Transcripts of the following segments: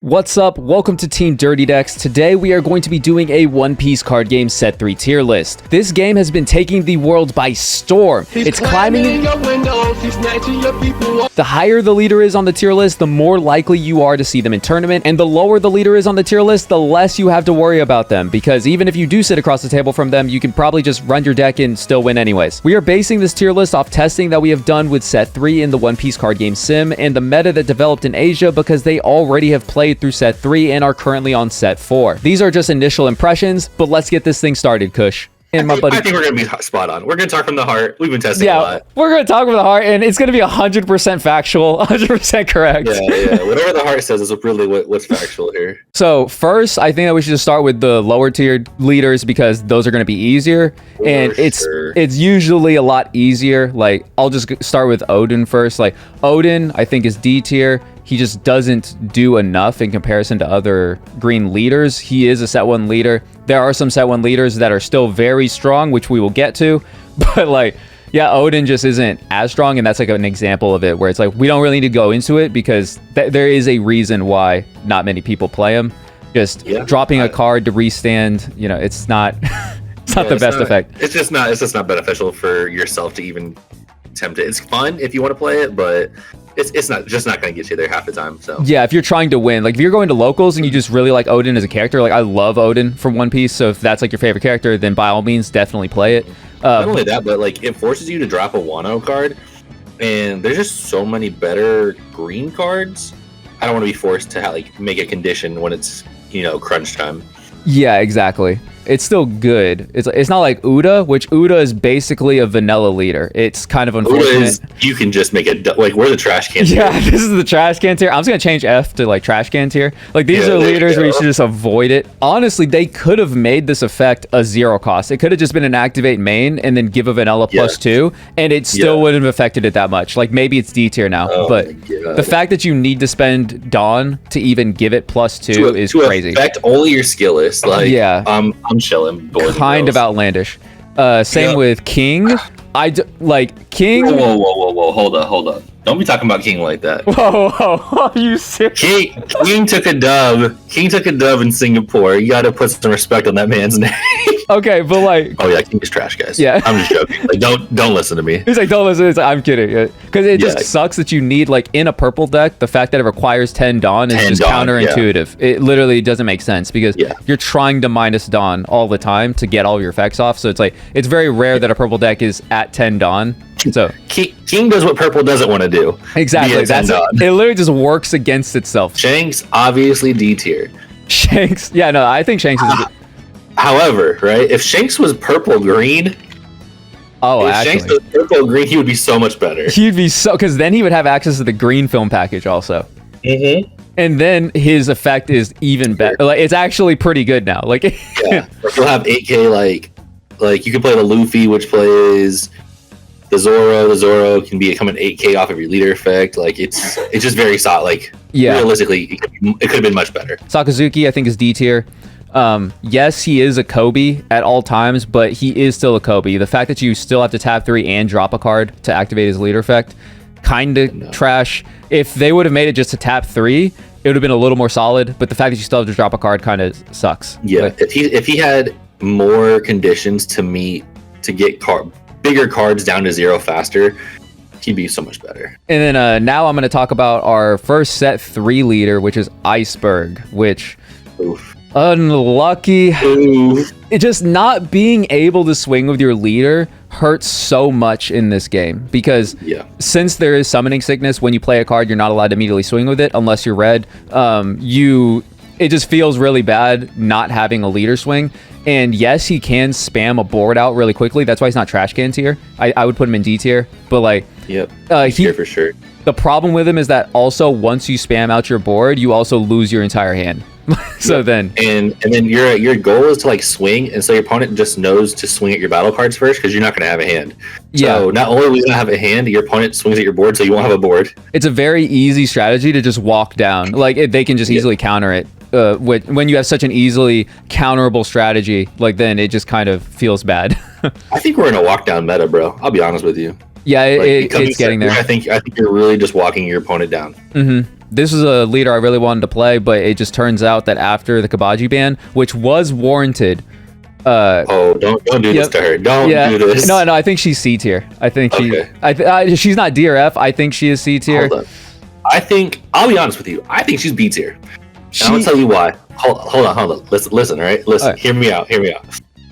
What's up? Welcome to Team Dirty Decks. Today we are going to be doing a One Piece card game set 3 tier list. This game has been taking the world by storm. It's climbing in your windows, he's snatching your people. The higher the leader is on the tier list, the more likely you are to see them in tournament, and the lower the leader is on the tier list, the less you have to worry about them, because even if you do sit across the table from them, you can probably just run your deck and still win anyways. We are basing this tier list off testing that we have done with set 3 in the One Piece card game sim and the meta that developed in Asia, because they already have played through set 3 and are currently on set 4. These are just initial impressions, but let's get this thing started, Kush. And I think we're going to be spot on. We're going to talk from the heart. We've been testing a lot. We're going to talk from the heart, and it's going to be 100% factual, 100% correct. Yeah. Whatever the heart says is really what's factual here. So first, I think that we should just start with the lower tier leaders, because those are going to be easier. It's usually a lot easier. Like, I'll just start with Odin first. Like, Odin, I think, is D tier. He just doesn't do enough in comparison to other green leaders. He is a set 1 leader. There are some set 1 leaders that are still very strong, which we will get to. But like, yeah, Odin just isn't as strong, and that's like an example of it where it's like, we don't really need to go into it, because there is a reason why not many people play him. Just dropping a card to restand, you know, it's not it's not the best effect. It's just not beneficial for yourself to even attempt it. It's fun if you want to play it, but it's not going to get you there half the time. So yeah, if you're trying to win, like if you're going to locals and you just really like Odin as a character, like I love Odin from One Piece, so if that's like your favorite character, then by all means definitely play it. Not only that, but like it forces you to drop a Wano card, and there's just so many better green cards. I don't want to be forced to like make a condition when it's, you know, crunch time. Yeah, exactly. It's still good. It's not like Uda, which Uda is basically a vanilla leader. It's kind of unfortunate. You can just make it like, we're the trash can tier. Yeah, this is the trash can tier. I'm just gonna change F to like trash can tier. Like, these are leaders where you should just avoid it. Honestly, they could have made this effect a 0 cost. It could have just been an activate main and then give a vanilla +2, and it still wouldn't have affected it that much. Like, maybe it's D tier now, but the fact that you need to spend Dawn to even give it +2 is crazy. To affect only your skill list, like, I'm chilling. Kind of outlandish. Same with King. King. Whoa! Hold up! Don't be talking about King like that. Whoa! Are you serious? King took a dub. King took a dub in Singapore. You got to put some respect on that man's name. Okay, but like, oh yeah, King is trash, guys. Yeah, I'm just joking. Like, don't listen to me. He's like, don't listen. It's like, I'm kidding, because it just sucks that you need, like, in a purple deck, the fact that it requires 10 Dawn is just counterintuitive. It literally doesn't make sense, because you're trying to minus Dawn all the time to get all your effects off. So it's like, it's very rare that a purple deck is at 10 Dawn. So King does what purple doesn't want to do. Exactly. That's it. It literally just works against itself. Shanks obviously D tier. Shanks, yeah, no, I think Shanks is. However, right, if Shanks was purple green, Shanks was purple green, he would be so much better. He'd be because then he would have access to the green film package also. Mm-hmm. And then his effect is even better. Like, it's actually pretty good now. Like, like you'll have 8K. Like you can play the Luffy, which plays the Zoro. The Zoro can become an 8K off of your leader effect. Like, it's just very solid. Like, realistically, it could have been much better. Sakazuki, I think, is D tier. Yes, he is a Kobe at all times, but he is still a Kobe. The fact that you still have to tap 3 and drop a card to activate his leader effect, kind of trash. If they would have made it just to tap 3, it would have been a little more solid, but the fact that you still have to drop a card kind of sucks. Yeah, like, if he had more conditions to get bigger cards down to 0 faster, he'd be so much better. And then now I'm going to talk about our first set 3 leader, which is Iceberg, which... Oof. Unlucky. It just not being able to swing with your leader hurts so much in this game, because since there is summoning sickness, when you play a card, you're not allowed to immediately swing with it unless you're red. It just feels really bad not having a leader swing. And yes, he can spam a board out really quickly. That's why he's not trash can tier. I would put him in D tier, but like, tier for sure. The problem with him is that also once you spam out your board, you also lose your entire hand. So then your goal is to like swing, and so your opponent just knows to swing at your battle cards first, because you're not going to have a hand. So not only are we going to have a hand, your opponent swings at your board, so you won't have a board. It's a very easy strategy to just walk down. Like, they can just easily counter it. When you have such an easily counterable strategy, like, then it just kind of feels bad. I think we're in a walk down meta, bro. I'll be honest with you. Yeah, it's getting there. I think you're really just walking your opponent down. Mm-hmm. this was a leader I really wanted to play, but it just turns out that after the Kabaji ban, which was warranted. Don't do this to her. Don't do this. No, I think she's C tier. I think she's not D or F. I think she is C tier. I'll be honest with you. I think she's B tier. I'm gonna tell you why. Hold on. Listen, all right? Listen, right. Hear me out.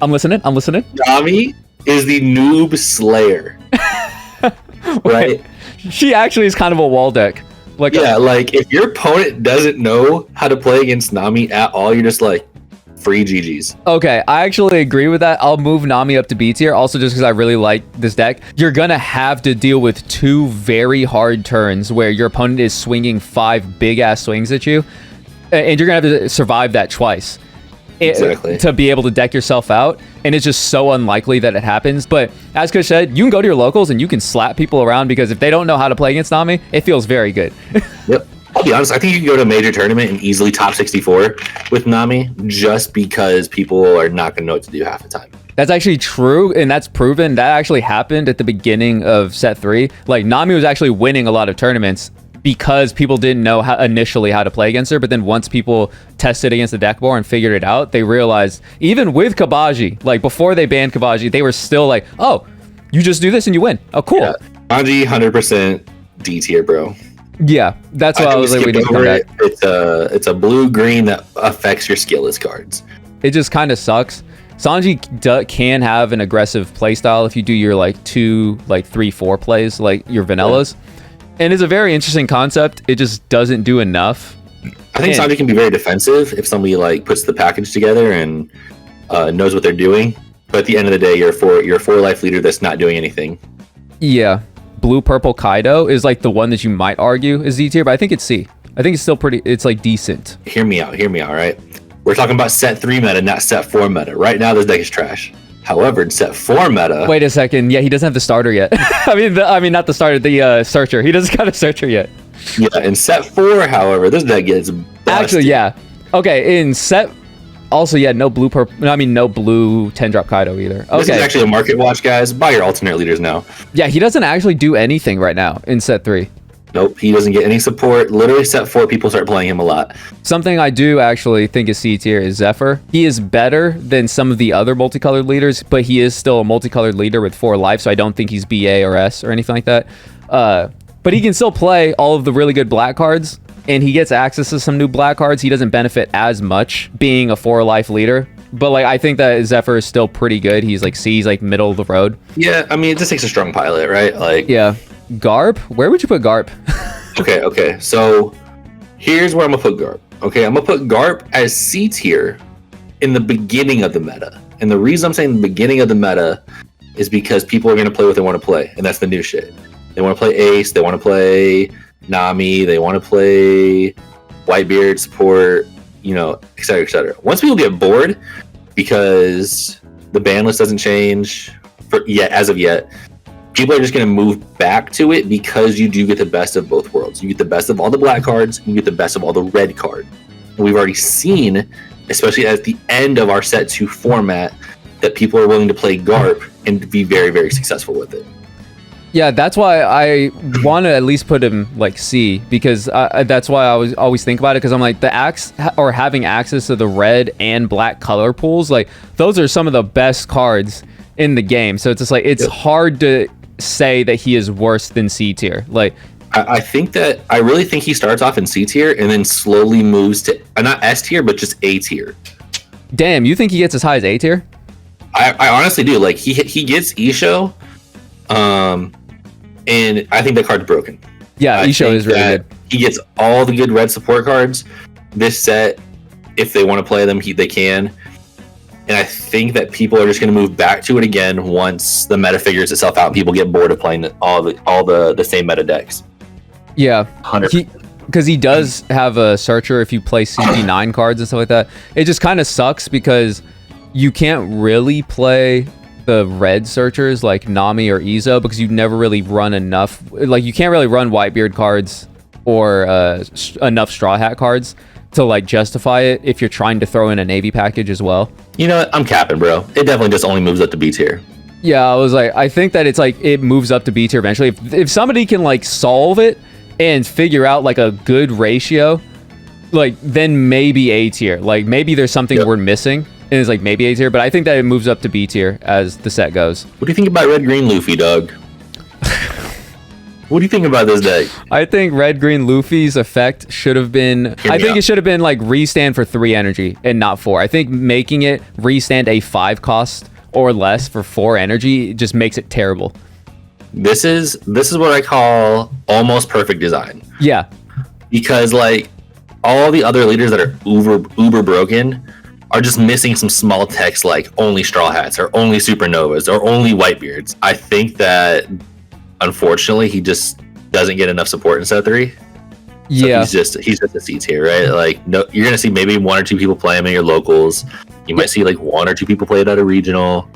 I'm listening. Nami is the noob slayer. Right? She actually is kind of a wall deck. Like if your opponent doesn't know how to play against Nami at all, you're just like, free GG's. Okay, I actually agree with that. I'll move Nami up to B tier also just because I really like this deck. You're gonna have to deal with 2 very hard turns where your opponent is swinging 5 big ass swings at you, and you're gonna have to survive that twice. Exactly. To be able to deck yourself out, and it's just so unlikely that it happens. But as Kush said, you can go to your locals and you can slap people around because if they don't know how to play against Nami, it feels very good. Yep. I'll be honest, I think you can go to a major tournament and easily top 64 with Nami just because people are not going to know what to do half the time. That's actually true, and that's proven. That actually happened at the beginning of set 3. Like, Nami was actually winning a lot of tournaments because people didn't know initially how to play against her, but then once people tested against the deck board and figured it out, they realized, even with Kabaji, like before they banned Kabaji, they were still like, oh, you just do this and you win. Oh, cool. Yeah. Kabaji, 100% D tier, bro. Yeah, that's why I was like, we didn't come back. It's a blue-green that affects your skillless cards. It just kind of sucks. Sanji can have an aggressive playstyle if you do your like 2, like 3, 4 plays, like your vanillas. And it's a very interesting concept. It just doesn't do enough. I think Sanji can be very defensive if somebody like puts the package together and knows what they're doing. But at the end of the day, you're a 4-life leader that's not doing anything. Yeah. Blue Purple Kaido is like the one that you might argue is D tier, but I think it's C. I think it's still it's like decent. Hear me out, right? We're talking about set 3 meta, not set 4 meta. Right now, this deck is trash. However, in set 4 meta... Wait a second. Yeah, he doesn't have the starter yet. I mean, not the starter, the searcher. He doesn't got a searcher yet. Yeah, in set 4, however, this deck gets busted. Actually, yeah. Okay, in set... Also, yeah, no blue 10-drop Kaido either. Okay. This is actually a market watch, guys. Buy your alternate leaders now. Yeah, he doesn't actually do anything right now in set 3. Nope, he doesn't get any support. Literally, set 4, people start playing him a lot. Something I do actually think is C tier is Zephyr. He is better than some of the other multicolored leaders, but he is still a multicolored leader with 4 life, so I don't think he's BA or S or anything like that. But he can still play all of the really good black cards, and he gets access to some new black cards. He doesn't benefit as much being a 4-life leader. But like, I think that Zephyr is still pretty good. He's like C, he's like middle of the road. Yeah, I mean, it just takes a strong pilot, right? Like, yeah. Garp? Where would you put Garp? Okay. So here's where I'm gonna put Garp. Okay, I'm gonna put Garp as C tier in the beginning of the meta. And the reason I'm saying the beginning of the meta is because people are gonna play what they want to play, and that's the new shit. They want to play Ace, they want to play Nami, they want to play Whitebeard support, et cetera, et cetera. Once people get bored because the ban list doesn't change as of yet, people are just going to move back to it because you do get the best of both worlds. You get the best of all the black cards, you get the best of all the red card. And we've already seen, especially at the end of our set 2 format, that people are willing to play Garp and be very, very successful with it. Yeah, that's why I want to at least put him like C, because that's why I always think about it, because I'm like, having access to the red and black color pools, like those are some of the best cards in the game. So it's just like, it's hard to say that he is worse than C tier. Like, I really think he starts off in C tier and then slowly moves to not S tier, but just A tier. Damn, you think he gets as high as A tier? I honestly do. Like, he gets Isho, and I think that card's broken. Yeah, Isho is really good. He gets all the good red support cards. This set, if they want to play them, they can. And I think that people are just going to move back to it again once the meta figures itself out and people get bored of playing all the same meta decks. Yeah, 100%. Because he does have a searcher if you play CP9 cards and stuff like that. It just kind of sucks because you can't really play the red searchers like Nami or Izo because you never really run enough. Like, you can't really run Whitebeard cards or enough Straw Hat cards to like justify it if you're trying to throw in a Navy package as well. You know what? I'm capping, bro. It definitely just only moves up to B tier. Yeah, I was like, I think that it's like it moves up to B tier eventually. If somebody can like solve it and figure out like a good ratio, like then maybe A tier. Like maybe there's something we're missing, and it's like maybe A tier. But I think that it moves up to B tier as the set goes. What do you think about red green Luffy, dog? What do you think about this deck? I think red green Luffy's effect should have been. I think it should have been like restand for 3 energy and not 4. I think making it restand a 5 cost or less for 4 energy just makes it terrible. This is what I call almost perfect design. Yeah, because like all the other leaders that are uber broken are just missing some small text like only Straw Hats or only Supernovas or only Whitebeards. I think that unfortunately he just doesn't get enough support in set 3. So yeah, he's just a C tier, right? Like no, you're gonna see maybe 1 or 2 people play him in your locals. You might see like 1 or 2 people play it at a regional.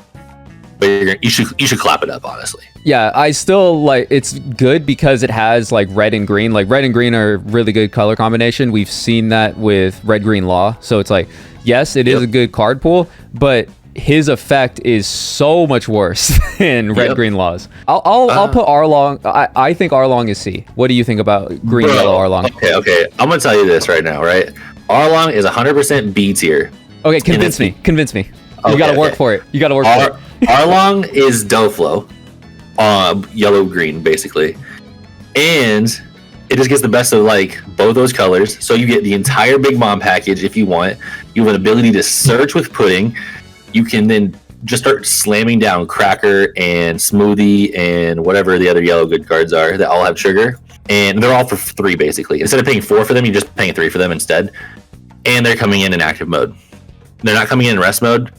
But you should clap it up, honestly. Yeah, I still like it's good because it has like red and green. Like red and green are really good color combination. We've seen that with red green law. So it's like, yes, it is a good card pool, but his effect is so much worse than red green laws. I'll put Arlong. I think Arlong is C. What do you think about green yellow Arlong? Okay. I'm gonna tell you this right now, right? Arlong is 100% B tier. Okay, convince me. You gotta work for it. Arlong is Doflo, yellow green basically, and it just gets the best of like both those colors. So you get the entire Big Mom package if you want. You have an ability to search with Pudding. You can then just start slamming down Cracker and Smoothie and whatever the other yellow good cards are that all have trigger, and they're all for 3 basically. Instead of paying 4 for them, you're just paying 3 for them instead, and they're coming in active mode. They're not coming in rest mode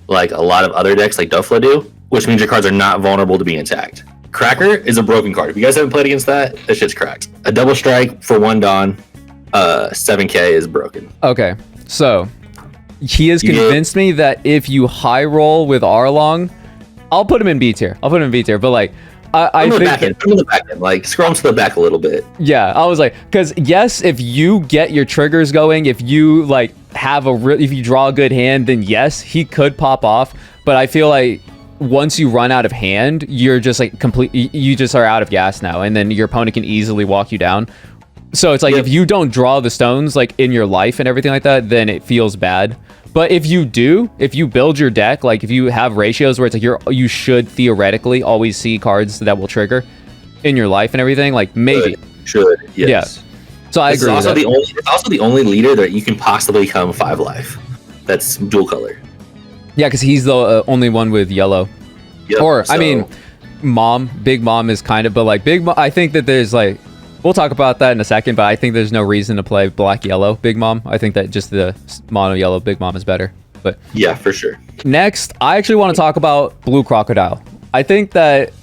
like a lot of other decks like Dofla do, which means your cards are not vulnerable to being attacked. Cracker is a broken card. If you guys haven't played against that shit's cracked. A double strike for 1 Dawn, 7k is broken. Okay, so he has convinced me that if you high roll with Arlong, I'll put him in B tier. But like, I think put him in the back end. Like scroll him to the back a little bit. Yeah, I was like, because yes, if you get your triggers going, if you like have if you draw a good hand, then yes, he could pop off. But I feel like once you run out of hand, you're just like you just are out of gas now, and then your opponent can easily walk you down. So it's like if you don't draw the stones like in your life and everything like that, then it feels bad. But if you build your deck, like if you have ratios where it's like you should theoretically always see cards that will trigger in your life and everything, like maybe should yes. Yeah. So I agree. It's also the only leader that you can possibly become 5 life. That's dual color. Yeah, because he's the only one with yellow. Yep, I mean, Big Mom is kind of, but like Big Mom, I think that there's like, we'll talk about that in a second, but I think there's no reason to play black yellow Big Mom. I think that just the mono yellow Big Mom is better. But yeah, for sure. Next, I actually want to talk about Blue Crocodile. I think that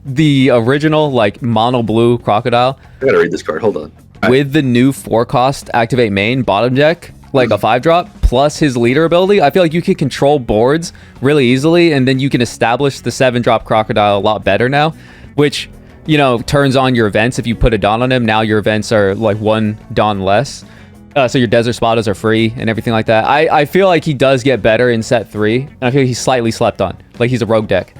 the original like mono blue Crocodile. I gotta read this card. Hold on. With the new 4 cost activate main bottom deck, like a 5-drop plus his leader ability, I feel like you can control boards really easily, and then you can establish the 7-drop Crocodile a lot better now, which, you know, turns on your events. If you put a Dawn on him, now your events are like 1 Dawn less. So your Desert Spottas are free and everything like that. I feel like he does get better in set 3, and I feel like he's slightly slept on. Like he's a rogue deck.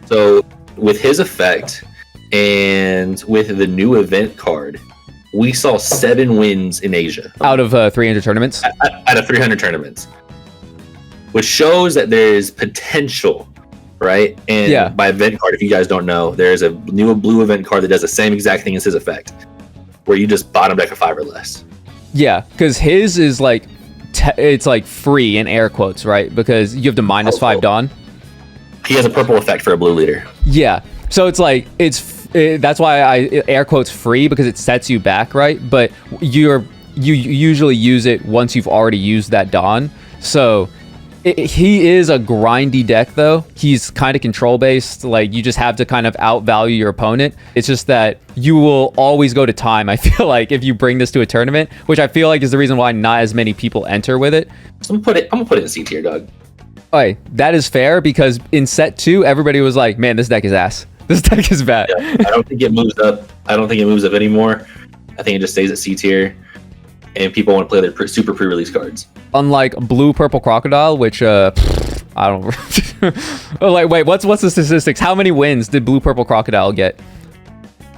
So with his effect and with the new event card, we saw 7 wins in Asia. Out of 300 tournaments? Out of 300 tournaments. Which shows that there's potential, right? And by event card, if you guys don't know, there's a new blue event card that does the same exact thing as his effect, where you just bottom deck a 5 or less. Yeah, because his is like, it's like free in air quotes, right? Because you have to -5 Dawn. He has a purple effect for a blue leader. Yeah, so it's like, that's why I air quotes free, because it sets you back, right? But you usually use it once you've already used that Dawn. So he is a grindy deck, though. He's kind of control based. Like you just have to kind of outvalue your opponent. It's just that you will always go to time, I feel like, if you bring this to a tournament, which I feel like is the reason why not as many people enter with it. So I'm gonna put it in C tier, Doug. Okay, that is fair, because in set 2, everybody was like, man, this deck is ass. This deck is bad. Yeah, I don't think it moves up. Anymore. I think it just stays at C tier, and people want to play their super pre-release cards. Unlike Blue Purple Crocodile, which I don't. Like, wait, what's the statistics? How many wins did Blue Purple Crocodile get?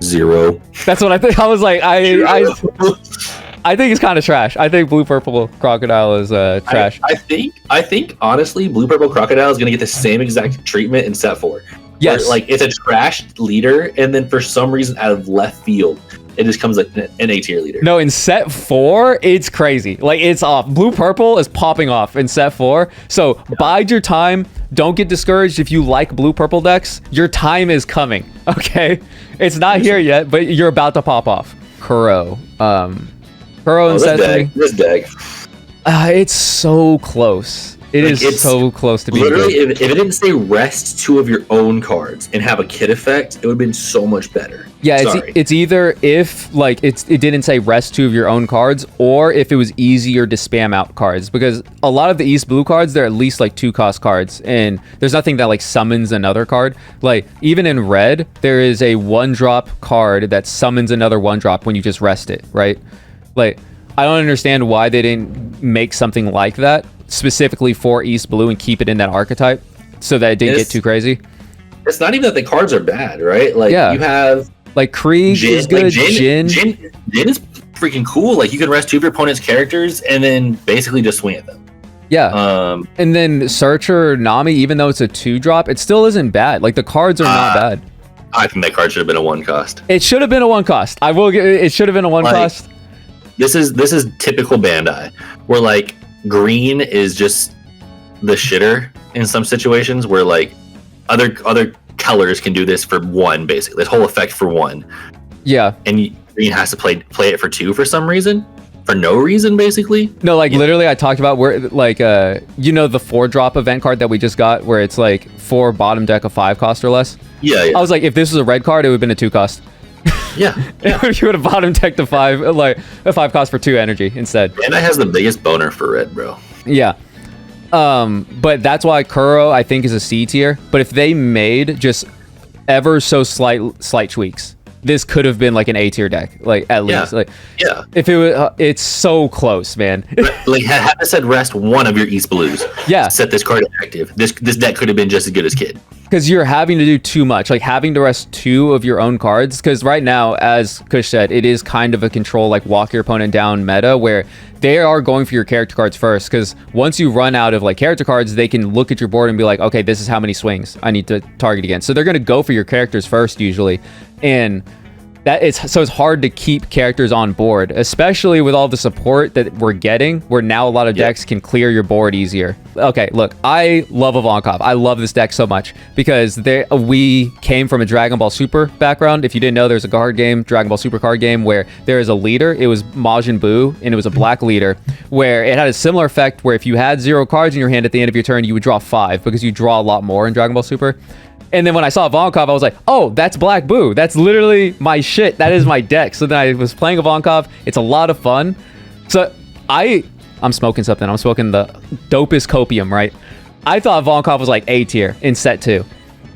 0. That's what I think. I was like, I think it's kind of trash. I think blue purple crocodile is trash. I think honestly, blue purple crocodile is gonna get the same exact treatment in set 4. Yes, where, like it's a trash leader, and then for some reason out of left field, it just comes like an A tier leader. No, in set 4, it's crazy. Like it's off. Blue purple is popping off in set 4. So bide your time. Don't get discouraged if you like blue purple decks. Your time is coming. Okay, it's not here yet, but you're about to pop off. Kuro. Kuro in set 3. This deck. It's so close. It's so close to being literally good. if it didn't say rest 2 of your own cards and have a kit effect, it would have been so much better. Yeah, it's either if like it didn't say rest 2 of your own cards, or if it was easier to spam out cards, because a lot of the East blue cards, they're at least like 2-cost cards, and there's nothing that like summons another card. Like even in red, there is a 1-drop card that summons another 1-drop when you just rest it, right? Like I don't understand why they didn't make something like that specifically for East blue and keep it in that archetype so that it didn't get too crazy. It's not even that the cards are bad, right? Like you have like Krieg is good. Jin is freaking cool. Like you can rest 2 of your opponent's characters and then basically just swing at them. Yeah. And then Searcher Nami, even though it's a 2-drop, it still isn't bad. Like the cards are not bad. I think that card should have been a 1-cost. It should have been a 1-cost. I will get it. Should have been a 1-cost. This is typical Bandai, where like green is just the shitter in some situations, where like other colors can do this for 1, basically this whole effect for 1. Yeah, and green has to play it for 2 for some reason, for no reason, basically. No, like literally, I talked about where like the 4-drop event card that we just got, where it's like 4 bottom deck of 5-cost or less. Yeah. I was like, if this was a red card, it would have been a 2-cost. Yeah. You would have bottom decked a 5, like a 5-cost for 2 energy instead. Bandai has the biggest boner for red, bro. Yeah. But that's why Kuro, I think, is a C tier. But if they made just ever so slight tweaks, this could have been like an A tier deck, like at least. Like, if it was, it's so close, man. Like, had it said rest 1 of your East blues. Yeah. Set this card active. This deck could have been just as good as Kid. Because you're having to do too much, like having to rest 2 of your own cards. Because right now, as Kush said, it is kind of a control, like walk your opponent down meta, where they are going for your character cards first. Because once you run out of like character cards, they can look at your board and be like, okay, this is how many swings I need to target against. So they're going to go for your characters first usually, and it's hard to keep characters on board, especially with all the support that we're getting, where now a lot of decks can clear your board easier. Okay, look, I love Ivankov. I love this deck so much because we came from a Dragon Ball Super background. If you didn't know, there's a card game, Dragon Ball Super card game, where there is a leader. It was Majin Buu, and it was a black leader, where it had a similar effect where if you had 0 cards in your hand at the end of your turn, you would draw 5 because you draw a lot more in Dragon Ball Super. And then when I saw Ivankov, I was like, oh, that's Black Boo. That's literally my shit. That is my deck. So then I was playing Ivankov. It's a lot of fun. So I'm smoking something. I'm smoking the dopest copium, right? I thought Ivankov was like A tier in set 2,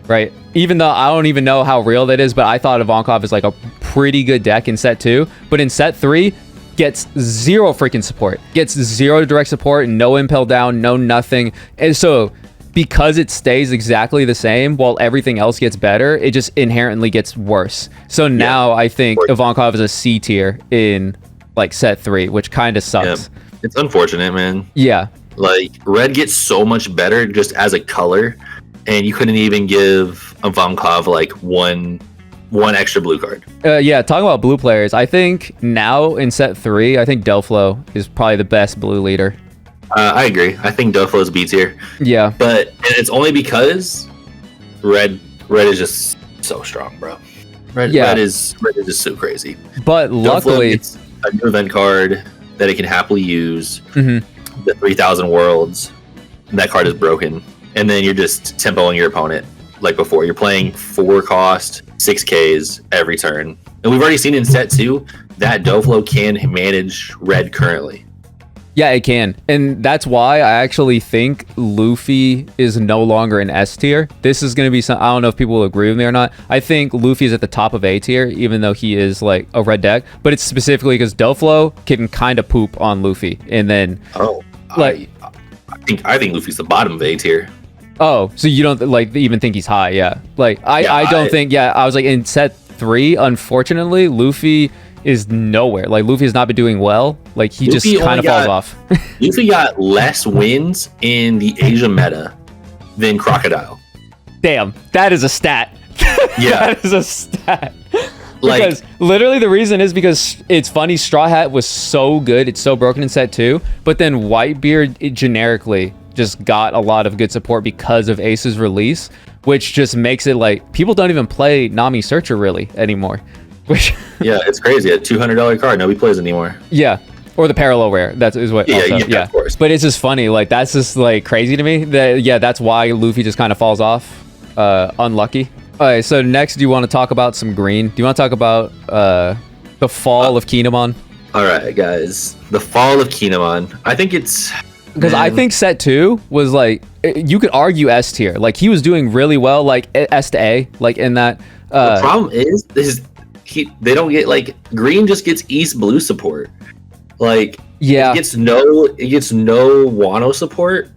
right? Even though I don't even know how real that is, but I thought Ivankov is like a pretty good deck in set 2. But in set 3, gets 0 freaking support. Gets 0 direct support, no impel down, no nothing. And so because it stays exactly the same while everything else gets better, it just inherently gets worse. So now I think Ivankov is a C tier in like set 3, which kind of sucks. Yeah. It's unfortunate, man. Yeah. Like red gets so much better just as a color, and you couldn't even give Ivankov like one extra blue card. Yeah, talking about blue players, I think now in set 3, I think Delflo is probably the best blue leader. I agree. I think Delflo is B tier. Yeah, but it's only because red is just so strong, bro. Red is just so crazy. But luckily, it's a new event card that it can happily use. Mm-hmm. The 3,000 worlds, that card is broken, and then you're just tempoing your opponent like before. You're playing 4-cost 6Ks every turn, and we've already seen in set 2 that Doflo can manage red currently. Yeah, it can. And that's why I actually think Luffy is no longer an S tier. This is going to be some, I don't know if people will agree with me or not. I think Luffy is at the top of A tier, even though he is like a red deck. But it's specifically because Doflo can kind of poop on Luffy. And then... I think Luffy's the bottom of A tier. Oh, so you don't like even think he's high? Yeah. Like, I don't think... Yeah, I was like in set 3, unfortunately, Luffy is nowhere. Like, Luffy has not been doing well. Like, he Luffy just kind of falls off. Luffy got less wins in the Asia meta than Crocodile. Damn, that is a stat. Yeah. That is a stat. Because literally the reason is because it's funny, Straw Hat was so good, it's so broken in set 2, but then Whitebeard generically just got a lot of good support because of Ace's release, which just makes it like people don't even play Nami Searcher really anymore. Which yeah, it's crazy. A $200 card, nobody plays anymore. Yeah. Or the parallel rare. That is what. Yeah, of course. But it's just funny. Like, that's just like crazy to me. That's why Luffy just kind of falls off. Unlucky. All right. So next, do you want to talk about some green? Do you want to talk about the fall of Kinemon? All right, guys. The fall of Kinemon. I think it's because I think set 2 was like you could argue S tier. Like, he was doing really well. Like S to A. Like in that. The problem is they don't get like green just gets East Blue support. Like it gets no Wano support,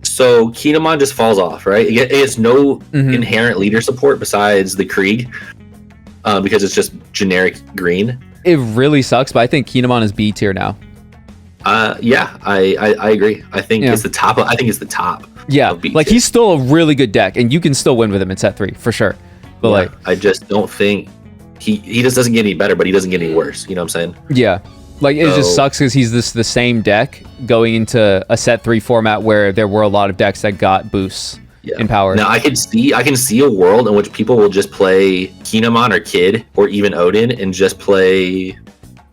so Kinemon just falls off, right? It gets no inherent leader support besides the Krieg, because it's just generic green. It really sucks, but I think Kinemon is B tier now. Yeah, I agree. I think it's the top. I think it's the top. Yeah, like he's still a really good deck, and you can still win with him in set 3 for sure. But like, I just don't think he just doesn't get any better, but he doesn't get any worse. You know what I'm saying? Yeah. Like, it just sucks because he's the same deck going into a set 3 format where there were a lot of decks that got boosts in power. Now I can see a world in which people will just play Kinemon or Kid or even Odin and just play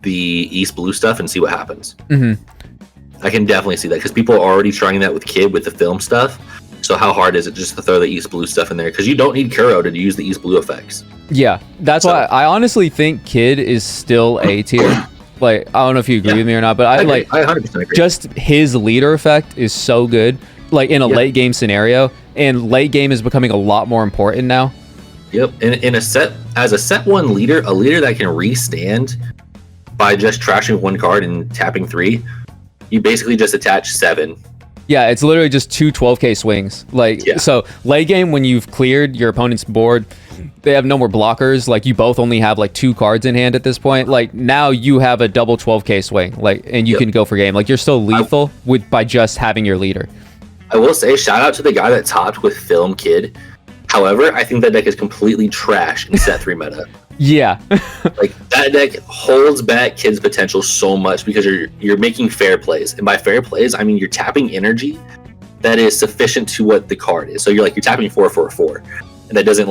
the East Blue stuff and see what happens. I can definitely see that because people are already trying that with Kid with the film stuff. So how hard is it just to throw the East Blue stuff in there? Because you don't need Kuro to use the East Blue effects. Yeah, that's why I honestly think Kid is still A tier. Like, I don't know if you agree with me or not, but I 100% agree. Just his leader effect is so good. Like, in a late game scenario, and late game is becoming a lot more important now. Yep, in a set as a set 1 leader, a leader that can restand by just trashing 1 card and tapping 3, you basically just attach 7. Yeah, it's literally just 2 12k swings. Like, so late game, when you've cleared your opponent's board, they have no more blockers. Like, you both only have like 2 cards in hand at this point. Like, now you have a double 12k swing. Like, and you can go for game. Like, you're still lethal by just having your leader. I will say, shout out to the guy that topped with Film Kid. However, I think that deck is completely trash in set 3 meta. Yeah. Like, that deck holds back Kid's potential so much because you're making fair plays. And by fair plays, I mean you're tapping energy that is sufficient to what the card is. So you're tapping 4 for a 4. And that doesn't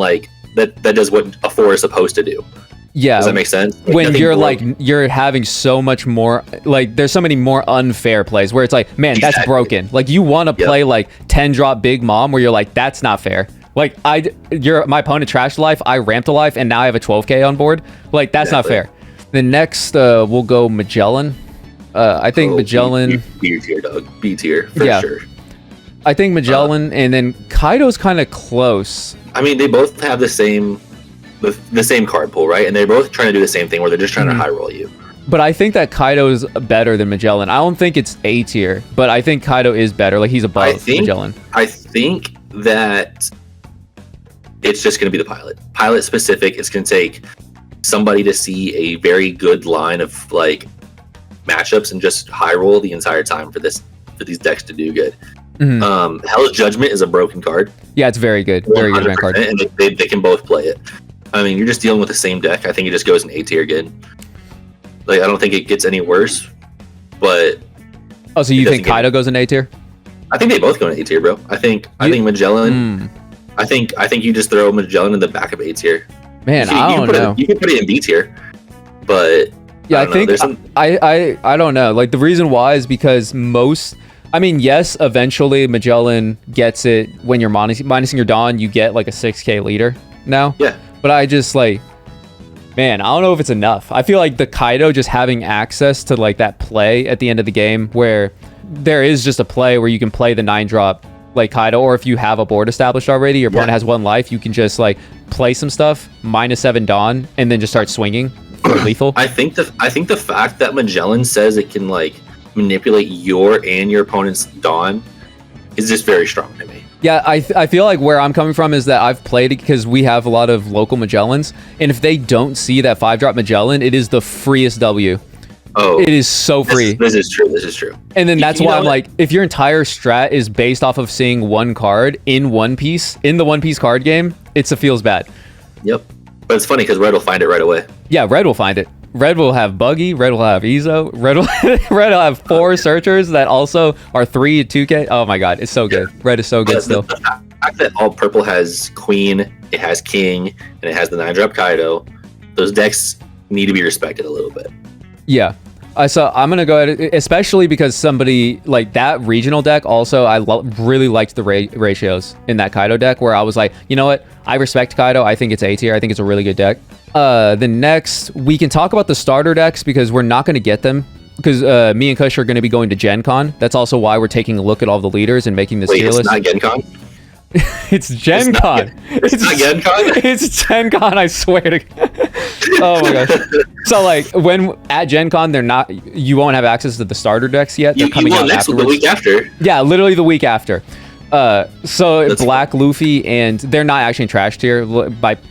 that does what a 4 is supposed to do. Yeah. Does that make sense? When you're you're having so much more, like, there's so many more unfair plays where it's like, man, that's broken. Like, you want to play like 10 drop Big Mom where you're like, that's not fair. Like, my opponent trashed life, I ramped a life, and now I have a 12k on board. Like, that's not fair. Then next, we'll go Magellan. I think Magellan... B tier, dog. B tier, for sure. I think Magellan, and then Kaido's kind of close. I mean, they both have the same card pool, right? And they're both trying to do the same thing where they're just trying to high roll you. But I think that Kaido's better than Magellan. I don't think it's A tier, but I think Kaido is better. Like, he's above Magellan. I think that... it's just going to be the pilot specific. It's going to take somebody to see a very good line of like matchups and just high roll the entire time for these decks to do good. Hell's Judgment is a broken card. Yeah, it's very good. Very good card. And they can both play it. I mean, you're just dealing with the same deck. I think it just goes in A tier good. Like, I don't think it gets any worse, but... Oh, so you think Kaido goes in A tier? I think they both go in A tier, bro. I think Magellan... I think you just throw Magellan in the back of A tier. Man, I don't know. You can put it in B tier, but yeah, I don't know. Like, the reason why is because yes, eventually Magellan gets it when you're minusing your Dawn, you get like a 6k leader now. Yeah. But I just man, I don't know if it's enough. I feel like the Kaido just having access to like that play at the end of the game where there is just a play where you can play the 9-drop like Kaido, or if you have a board established already, your opponent has 1 life, you can just like play some stuff, -7 Dawn, and then just start swinging for lethal. I think the fact that Magellan says it can like manipulate your and your opponent's Dawn is just very strong to me. Yeah, I feel like where I'm coming from is that I've played it because we have a lot of local Magellans, and if they don't see that 5-drop Magellan, it is the freest W. Oh, it is so free. This is true. And then that's why I'm like, if your entire strat is based off of seeing one card in One Piece, in the One Piece card game, it feels bad. Yep. But it's funny because Red will find it right away. Yeah, Red will find it. Red will have Buggy, Red will have Izo, Red will have 4 searchers that also are 3 2K. Oh my god, it's so good. Red is so good still. The fact that all purple has Queen, it has King, and it has the 9-drop Kaido, those decks need to be respected a little bit. Yeah. So I'm going to go ahead, especially because somebody like that regional deck also, I really liked the ratios in that Kaido deck where I was like, you know what? I respect Kaido. I think it's A tier. I think it's a really good deck. Then next, we can talk about the starter decks because we're not going to get them because me and Kush are going to be going to Gen Con. That's also why we're taking a look at all the leaders and making this tier list. It's not Gen Con? It's Gen Con. It's not Gen Con? It's Gen Con, I swear to Oh my gosh. So like when at Gen Con, you won't have access to the starter decks yet. They're coming out afterwards. The week after. Yeah, literally the week after. So That's Black, fun. Luffy, and they're not actually in trash tier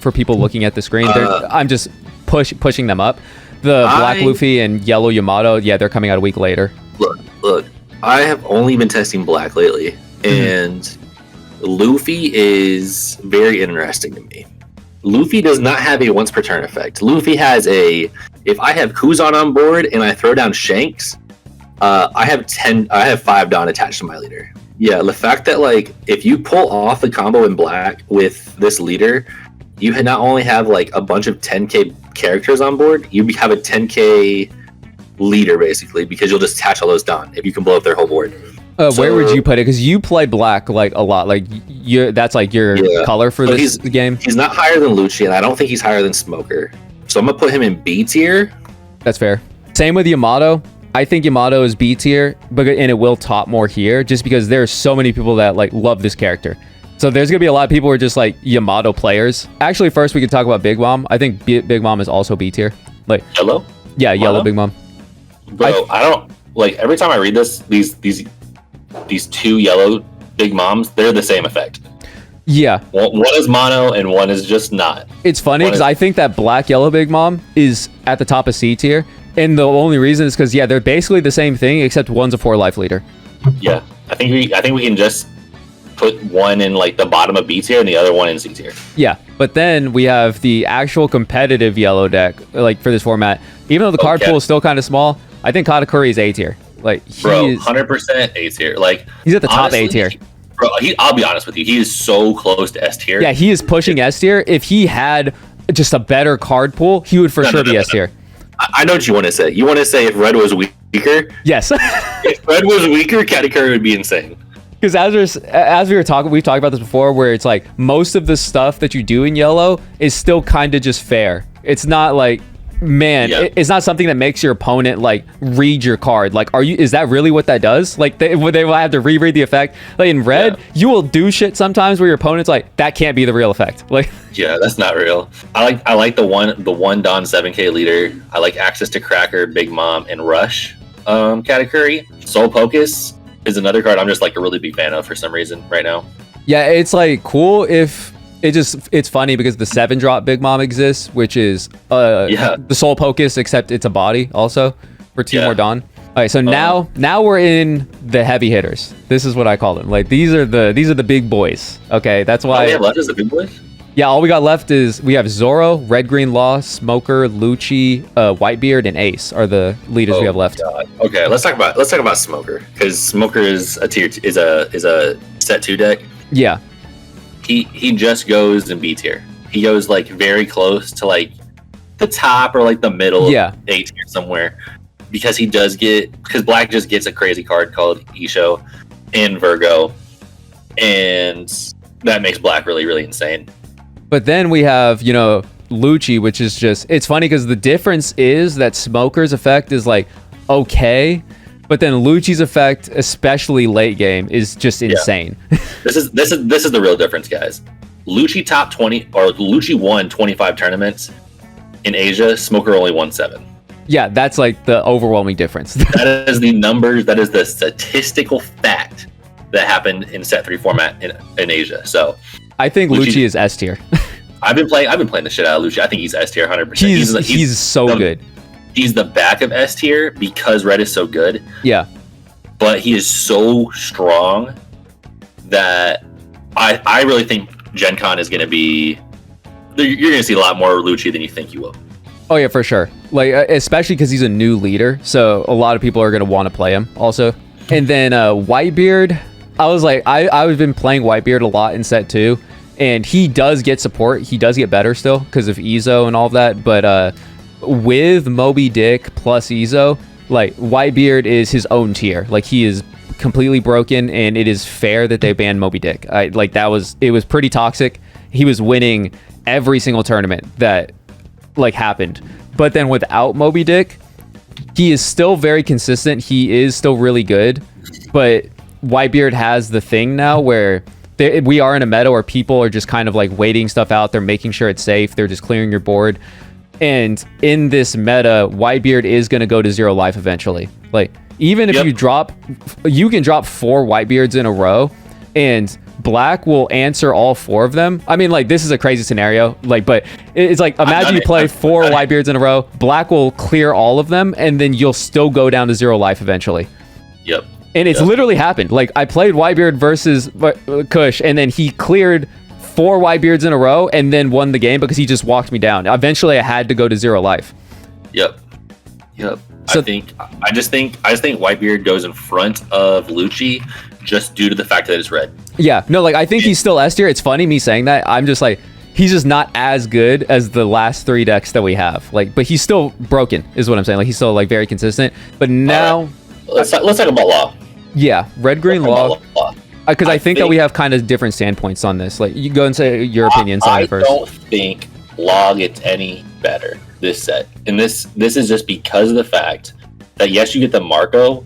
for people looking at the screen. I'm just pushing them up. The Black Luffy and Yellow Yamato, yeah, they're coming out a week later. Look, I have only been testing Black lately, and Luffy is very interesting to me. Luffy does not have a once per turn effect. Luffy has if I have Kuzan on board and I throw down Shanks, I have 5 Dawn attached to my leader. Yeah, the fact that like if you pull off the combo in Black with this leader, you not only have like a bunch of 10k characters on board, you have a 10k leader basically because you'll just attach all those Dawn if you can blow up their whole board. Where would you put it? Because you play Black like a lot. Like that's like your color for this game. He's not higher than Lucci, and I don't think he's higher than Smoker. So I'm gonna put him in B tier. That's fair. Same with Yamato. I think Yamato is B tier, and it will top more here, just because there are so many people that like love this character. So there's gonna be a lot of people who are just like Yamato players. Actually, first we could talk about Big Mom. I think Big Mom is also B tier. Like Yellow. Yeah, Yellow Big Mom. Bro, I don't like every time I read these 2 yellow Big Moms, they're the same effect. Yeah. One is mono and one is just not. It's funny because I think that Black Yellow Big Mom is at the top of C tier. And the only reason is because, yeah, they're basically the same thing, except one's a 4-life leader. Yeah. I think we can just put one in like the bottom of B tier and the other one in C tier. Yeah. But then we have the actual competitive yellow deck, like for this format. Even though the card pool is still kind of small, I think Katakuri is A tier. Like bro, 100% A tier. Like he's at the top A tier. Bro, I'll be honest with you, he is so close to S tier. Yeah, he is pushing S tier. If he had just a better card pool, he would for sure be S tier. I know what you want to say. You want to say if Red was weaker? Yes. If Red was weaker, Katakuri would be insane. Because as we were talking, we've talked about this before, where it's like most of the stuff that you do in yellow is still kind of just fair. It's not like, man, it's not something that makes your opponent like read your card. Like, is that really what that does? Like, they will have to reread the effect. Like in Red, you will do shit sometimes where your opponent's like, that can't be the real effect. Like, yeah, that's not real. I like the one Dawn 7k leader. I like access to Cracker, Big Mom, and Rush Katakuri. Soul Pocus is another card I'm just like a really big fan of for some reason right now. Yeah, it's like cool if it's funny because the 7-drop Big Mom exists, which is the Soul Pocus, except it's a body also for 2 more Dawn. All right, so now we're in the heavy hitters. This is what I call them. Like these are the big boys. Okay, that's why. All we have left is the big boys. Yeah, all we got left is we have Zoro, Red Green Law, Smoker, Lucci, Whitebeard, and Ace are the leaders we have left. God. Okay, let's talk about Smoker because Smoker is a set 2 deck. Yeah. He just goes in B tier. He goes like very close to like the top or like the middle of A tier somewhere because Black just gets a crazy card called Isho in Virgo, and that makes Black really, really insane. But then we have, Lucci, which is just, it's funny because the difference is that Smoker's effect is like okay, but then Lucci's effect, especially late game, is just insane. This is the real difference, guys. Lucci top 20 or Lucci won 25 tournaments in Asia. Smoker only won 7. Yeah, that's like the overwhelming difference. That is the numbers. That is the statistical fact that happened in set 3 format in Asia. So I think Lucci is S tier. I've been playing the shit out of Lucci. I think he's S tier 100%. He's so good. He's the back of S tier because red is so good. Yeah. But he is so strong that I really think Gen Con is going to be... You're going to see a lot more Lucci than you think you will. Oh, yeah, for sure. Like, especially because he's a new leader. So a lot of people are going to want to play him also. And then Whitebeard, I was like, I've been playing Whitebeard a lot in set 2. And he does get support. He does get better still because of Ezo and all of that. But with Moby Dick plus Ezo, like, Whitebeard is his own tier. Like, he is completely broken, and it is fair that they banned Moby Dick. It was pretty toxic. He was winning every single tournament that like happened. But then without Moby Dick, he is still very consistent. He is still really good. But Whitebeard has the thing now where we are in a meta where people are just kind of like waiting stuff out. They're making sure it's safe. They're just clearing your board. And in this meta, Whitebeard is going to go to 0 life eventually. Like, even if you can drop 4 Whitebeards in a row, and Black will answer all 4 of them. I mean, like, this is a crazy scenario. Like, but it's like, imagine you play 4 Whitebeards in a row. Black will clear all of them, and then you'll still go down to 0 life eventually. Yep. And it's literally happened. Like, I played Whitebeard versus Kush, and then he cleared 4 Whitebeards in a row and then won the game because he just walked me down. Eventually, I had to go to 0 life. Yep. So, I just think Whitebeard goes in front of Lucci just due to the fact that it's red. Yeah. No, like, I think he's still S tier. It's funny me saying that. I'm just like, he's just not as good as the last 3 decks that we have. Like, but he's still broken, is what I'm saying. Like, he's still like very consistent. But now, let's talk about law. Yeah, red green law. Because I think that we have kind of different standpoints on this. Like, you go and say your opinions on it first. I don't think law gets any better this set, and this is just because of the fact that yes, you get the Marco,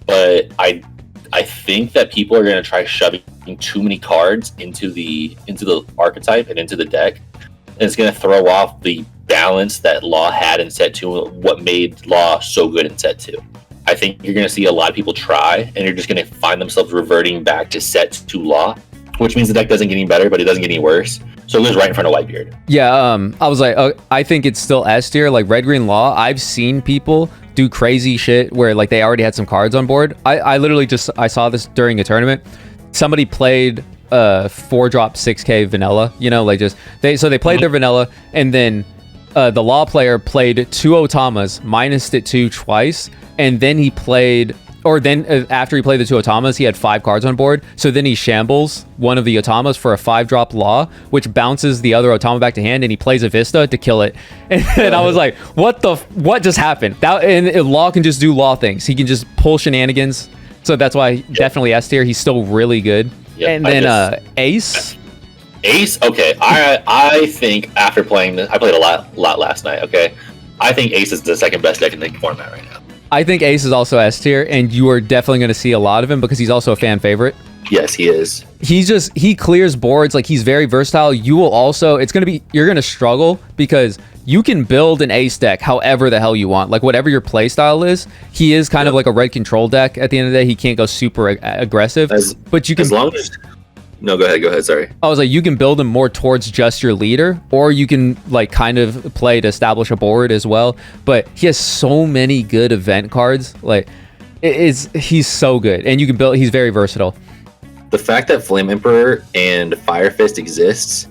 but I think that people are going to try shoving too many cards into the archetype and into the deck, and it's going to throw off the balance that law had in set 2. What made law so good in set 2. I think you're going to see a lot of people try, and you're just going to find themselves reverting back to set 2 law, which means the deck doesn't get any better, but it doesn't get any worse. So it goes right in front of Whitebeard. Yeah, I was like, I think it's still S tier. Like, red green law, I've seen people do crazy shit where like they already had some cards on board. I literally I saw this during a tournament. Somebody played 4-drop 6k vanilla, you know, like just they played their vanilla, and then the law player played 2 Otamas, minused it 2 twice, and then he played, or then after he played the 2 Otamas, he had 5 cards on board. So then he shambles one of the Otamas for a 5-drop law, which bounces the other Otama back to hand, and he plays a Vista to kill it. And I was like, what just happened? And law can just do law things. He can just pull shenanigans. So that's why definitely S tier. He's still really good. Yep, and then Ace. Ace, okay. I think after playing this, I played a lot last night. Okay, I think Ace is the second best deck in the format right now. I think Ace is also S tier, and you are definitely going to see a lot of him because he's also a fan favorite. Yes, he is. He clears boards. Like, he's very versatile. You will also, you're going to struggle because you can build an Ace deck however the hell you want. Like, whatever your play style is, he is kind of like a red control deck at the end of the day. He can't go super aggressive, but you can. As long as. No, go ahead, sorry. I was like, you can build him more towards just your leader, or you can like kind of play to establish a board as well. But he has so many good event cards. Like, he's so good, and you can build. He's very versatile. The fact that Flame Emperor and Fire Fist exists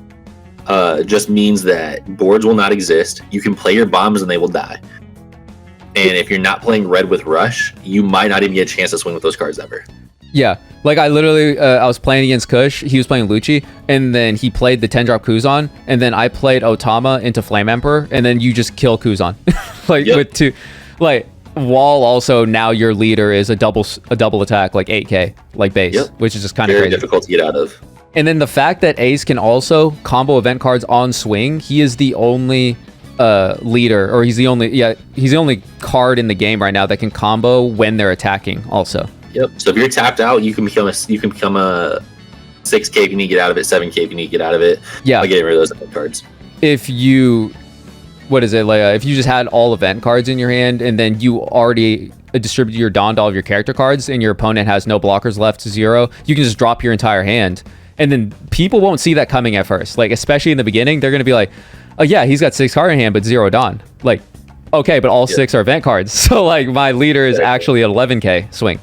just means that boards will not exist. You can play your bombs and they will die. And if you're not playing red with Rush, you might not even get a chance to swing with those cards ever. Yeah, like I literally, I was playing against Kush, he was playing Lucci, and then he played the 10-drop Kuzan, and then I played Otama into Flame Emperor, and then you just kill Kuzan. Like, with 2, like, Wall also, now your leader is a double attack, like 8k, like base, which is just kind of very difficult to get out of. And then the fact that Ace can also combo event cards on swing, he is the only leader, or he's the only card in the game right now that can combo when they're attacking also. Yep. So if you're tapped out, you can become a 6k if you need to get out of it, 7k if you need to get out of it. Yeah. By getting rid of those event cards. If you, if you just had all event cards in your hand, and then you already distribute your Dawn to all of your character cards and your opponent has no blockers left to 0, you can just drop your entire hand. And then people won't see that coming at first. Like, especially in the beginning, they're going to be like, oh yeah, he's got 6 cards in hand, but 0 Dawn. Like, okay, but all 6 are event cards. So like my leader is actually an 11k swing.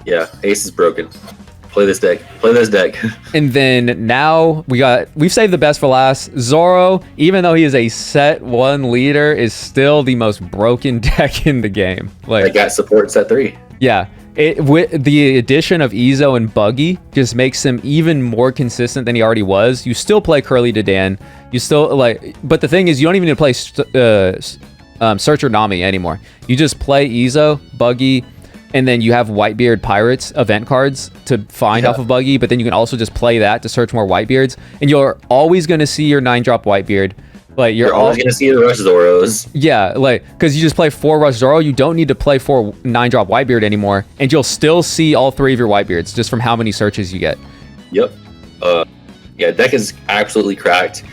Yeah, ace is broken. Play this deck. Play this deck. And then now we've saved the best for last. Zoro, even though he is a set 1 leader, is still the most broken deck in the game. Like, I got support set 3. Yeah. With the addition of Izo and Buggy just makes him even more consistent than he already was. You still play Curly Dadan. You still but the thing is, you don't even need to play Searcher Nami anymore. You just play Izo, Buggy, and then you have Whitebeard Pirates event cards to find off of Buggy, but then you can also just play that to search more Whitebeards, and you're always going to see your 9-drop Whitebeard. Like, you're always going to see the Rush Zoros. Yeah, like, because you just play 4 Rush Zoro, you don't need to play 4 9-drop Whitebeard anymore, and you'll still see all 3 of your Whitebeards just from how many searches you get. Yep. Yeah, deck is absolutely cracked,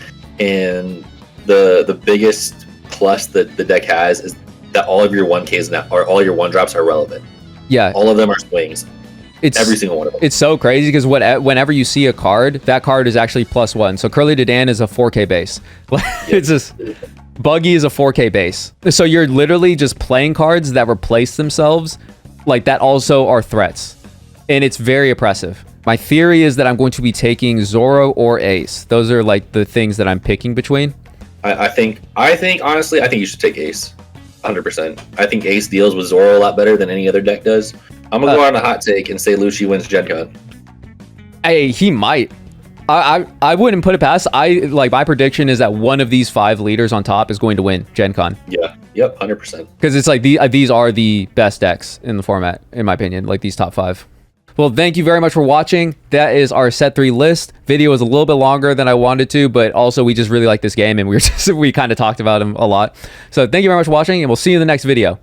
and the biggest plus that the deck has is that all of your 1Ks now, or all your 1-drops are relevant. Yeah. All of them are swings. Every single one of them. It's so crazy because whenever you see a card, that card is actually +1. So Curly Dadan is a 4K base. It's just Buggy is a 4K base. So you're literally just playing cards that replace themselves, like that also are threats. And it's very oppressive. My theory is that I'm going to be taking Zoro or Ace. Those are like the things that I'm picking between. I think honestly, I think you should take Ace. 100%. I think Ace deals with Zoro a lot better than any other deck does. I'm gonna go on a hot take and say Lucci wins Gen Con. He might. I wouldn't put it past. My prediction is that one of these 5 leaders on top is going to win Gen Con. Yeah. Yep. 100%. Because it's like these are the best decks in the format, in my opinion. Like these top 5. Well, thank you very much for watching. That is our set 3 list. Video was a little bit longer than I wanted to, but also we just really like this game and we kind of talked about him a lot. So thank you very much for watching, and we'll see you in the next video.